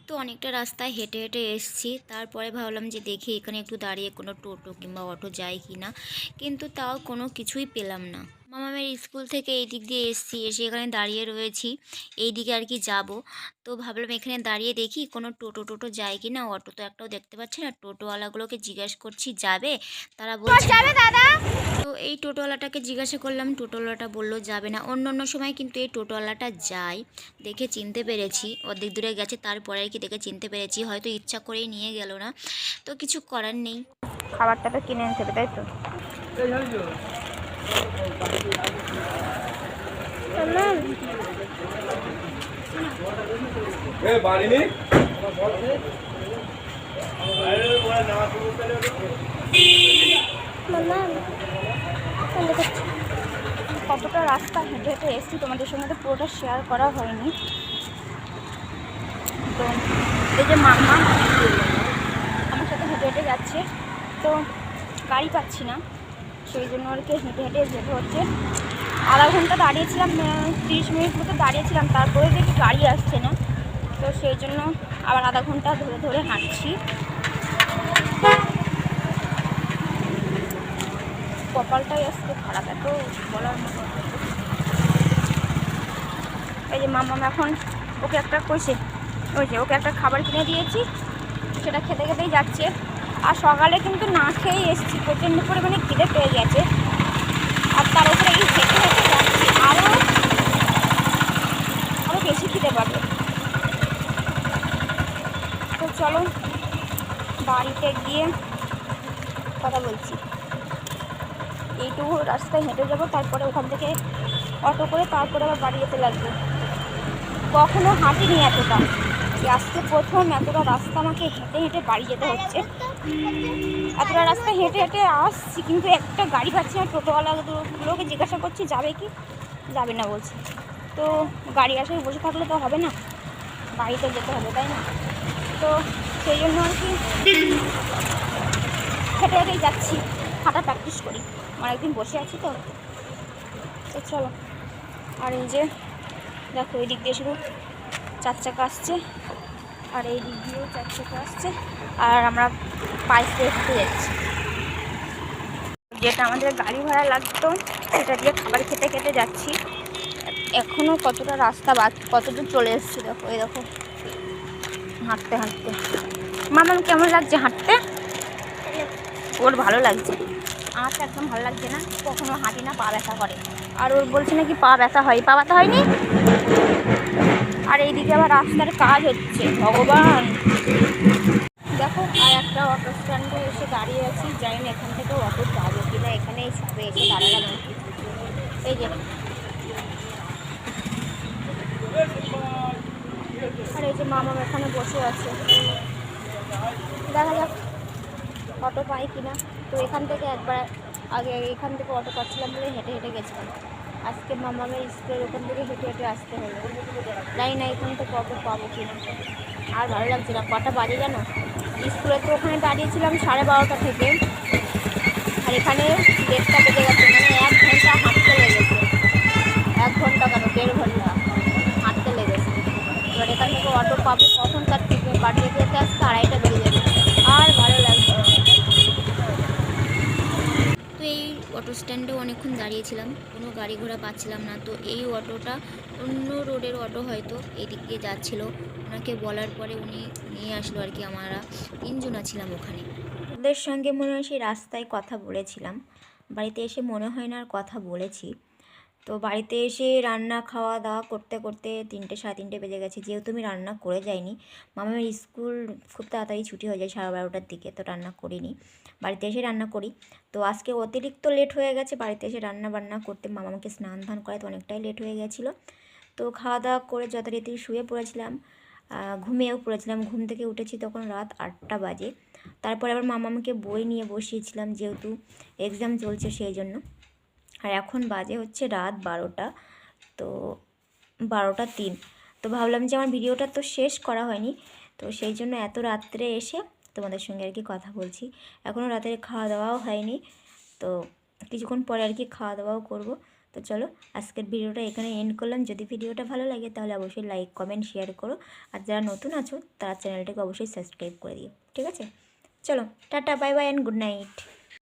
তো অনেকটা রাস্তায় হেঁটে হেঁটে এসেছি। তারপরে ভাবলাম যে দেখি এখানে একটু দাঁড়িয়ে কোনো টোটো কিংবা অটো যায় কি না, কিন্তু তাও কোনো কিছুই পেলাম না। মামামের স্কুল থেকে এই দিক দিয়ে এসেছি, এসে এখানে দাঁড়িয়ে রয়েছি, এই দিকে আর কি যাব। তো ভাবলাম এখানে দাঁড়িয়ে দেখি কোনো টোটো যায় কি না। অটো তো একটাও দেখতে পাচ্ছি না। টোটোওয়ালাগুলোকে জিজ্ঞেস করছি যাবে, তারা বলছে যাবে দাদা। তো এই টোটোওয়ালাটাকে জিজ্ঞাসা করলাম, টোটোওয়ালাটা বললো যাবে না। অন্য অন্য সময় কিন্তু এই টোটোওয়ালাটা যায়, দেখে চিনতে পেরেছি, অর্ধেক দূরে গেছে তারপরে আর কি দেখে চিনতে পেরেছি, হয়তো ইচ্ছা করেই নিয়ে গেল না, তো কিছু করার নেই। খাবারটা তো কিনে আনতে হবে, তাই তো? কতটা রাস্তা হেঁটে হেঁটে এসেছি তোমাদের সঙ্গে তো পুরোটা শেয়ার করা হয়নি। তো এই যে মাম্মা আমার সাথে হেঁটে হেঁটে যাচ্ছে, তো গাড়ি পাচ্ছি না, সেই জন্য আর কি হেঁটে হেঁটে যেতে হচ্ছে। আধা ঘন্টা দাঁড়িয়েছিলাম, 30 মিনিট মতো দাঁড়িয়েছিলাম, তারপরে দেখি গাড়ি আসছে না, তো সেই জন্য আবার আধা ঘন্টা ধরে ধরে হাঁটছি। কপালটাই আজকে খারাপ, এত বলার মতো। এই যে মাম্মা এখন ওকে একটা কইছে, ওই যে ওকে একটা খাবার কিনে দিয়েছি, সেটা খেতে খেতেই যাচ্ছে। আর সকালে কিন্তু না খেয়েই এসেছি, প্রচণ্ড পরিমাণে খিদে পেয়ে গেছে, আর তার উপরে এই হেঁটে হেঁটে যাচ্ছি, আরও বেশি খিদে পাবে। তো চলো বাড়িতে গিয়ে কথা বলছি। এইটুকু রাস্তায় হেঁটে যাবো, তারপরে ওখান থেকে অটো করে তারপরে আবার বাড়ি যেতে লাগবে। কখনো হাঁটিনি এতটা, আজকে প্রথম এতটা রাস্তা আমাকে হেঁটে হেঁটে বাড়ি যেতে হচ্ছে। এতটা রাস্তা হেঁটে হেঁটে আসছি, কিন্তু একটা গাড়ি পাচ্ছি না। টোটোওয়ালাগুলোকে জিজ্ঞাসা করছি যাবে কি, যাবে না বলছে। তো গাড়ি আসায় বসে থাকলে তো হবে না, বাড়িতে যেতে হবে, তাই না? তো সেই জন্য আর কি হেঁটে হেঁটেই যাচ্ছি, হাঁটা প্র্যাকটিস করি, অনেকদিন বসে আছি তো। তো চলো, আর এই যে দেখো এই দিক দিয়ে শুধু 4 চাকা আসছে, আর এই দিক দিয়েও 4 চাকা আসছে, আর আমরা পায়ে হেঁটে যাচ্ছি। যেটা আমাদের গাড়ি ভাড়া লাগতো সেটা দিয়ে খাবার খেতে খেতে যাচ্ছি। এখনও কতটা রাস্তা বাকি, কতদূর চলে এসেছি দেখো। এই দেখো হাঁটতে হাঁটতে। মামার কেমন লাগছে হাঁটতে? ওর ভালো লাগছে, আমার তো একদম ভালো লাগছে না, কখনো হাঁটি না, পা ব্যথা করে। আর ওর বলছে নাকি পা ব্যথা হয়, পা ব্যথা হয়নি। আর এইদিকে আবার রাস্তার কাজ হচ্ছে, ভগবান। দেখো আর একটা অটো স্ট্যান্ডে এসে দাঁড়িয়ে আছি, জানি না এখান থেকে অটো পাবো কিনা। এখানে সবে এসে দাঁড়ালাম। এই যে আর এই যে মামা এখানে বসে আছে, দেখা যাক অটো পাই কিনা। তো এখান থেকে একবার আগে এখান থেকে অটো পাচ্ছিলাম বলে হেঁটে হেঁটে গেছিলাম। আজকে মামামের স্কুলের ওখান থেকে হেঁটে হেঁটে আসতে হলো, জানি না এখান থেকে অটো পাবো কিনা। আর ভালো লাগছে না, কটা বাজে জানো? স্কুলে তো ওখানে দাঁড়িয়েছিলাম 12:30 থেকে, আর এখানে 1:30 বেজে গেছে, মানে 1 ঘন্টা হাঁটতে লেগেছে। 1 ঘন্টা কেন, 1.5 ঘন্টা হাঁটতে লেগেছে। এবার এখান থেকে অটো পাবো কখন, তার ঠিক বাড়ি যেতে যেতে আসতে 2:30 বেজে যাবে। আর ভালো লাগছে না। তো এই অটো স্ট্যান্ডেও অনেকক্ষণ দাঁড়িয়েছিলাম, কোনো গাড়ি ঘোড়া পাচ্ছিলাম না। তো এই অটোটা অন্য রোডের অটো, হয়তো এদিক দিয়ে যাচ্ছিল। ওনাকে বলার পরে উনি নিয়ে আসলো আর কি। আমরা 3 জনা ছিলাম ওখানে। ওদের সঙ্গে মনে হয় সেই রাস্তায় কথা বলেছিলাম, বাড়িতে এসে মনে হয় না আর কথা বলেছি। তো বাড়িতে এসে রান্না খাওয়া দাওয়া করতে করতে 3টে 3:30 বেজে গেছে, যেহেতু আমি রান্না করে যাইনি। মামার স্কুল খুব তাড়াতাড়ি ছুটি হয়ে যায় 12:30টার দিকে, তো রান্না করিনি, বাড়িতে এসে রান্না করি। তো আজকে অতিরিক্ত লেট হয়ে গেছে বাড়িতে এসে রান্না বান্না করতে, মামাকে স্নান ধান করাতে অনেকটাই লেট হয়ে গেছিলো। তো খাওয়া দাওয়া করে যথারীতি শুয়ে পড়েছিলাম, ঘুমিয়েও পড়েছিলাম। ঘুম থেকে উঠেছি তখন রাত 8টা বাজে। তারপরে আবার মামাকে বই নিয়ে বসিয়েছিলাম, যেহেতু এক্সাম চলছে সেই জন্য। আর এখন বাজে হচ্ছে রাত 12টা, তো 12টা 3। তো ভাবলাম যে আমার ভিডিওটা তো শেষ করা হয়নি, তো সেই জন্য এত রাত্রে এসে তোমাদের সঙ্গে আর কি কথা বলছি। এখনও রাতের খাওয়া দাওয়াও হয়নি, তো কিছুক্ষণ পরে আর কি খাওয়া দাওয়াও করব। তো চলো আজকের ভিডিওটা এখানে এন্ড করলাম। যদি ভিডিওটা ভালো লাগে তাহলে অবশ্যই লাইক কমেন্ট শেয়ার করো, আর যারা নতুন আছো তারা চ্যানেলটাকে অবশ্যই সাবস্ক্রাইব করে দিও। ঠিক আছে, চলো tata, bye bye and good night.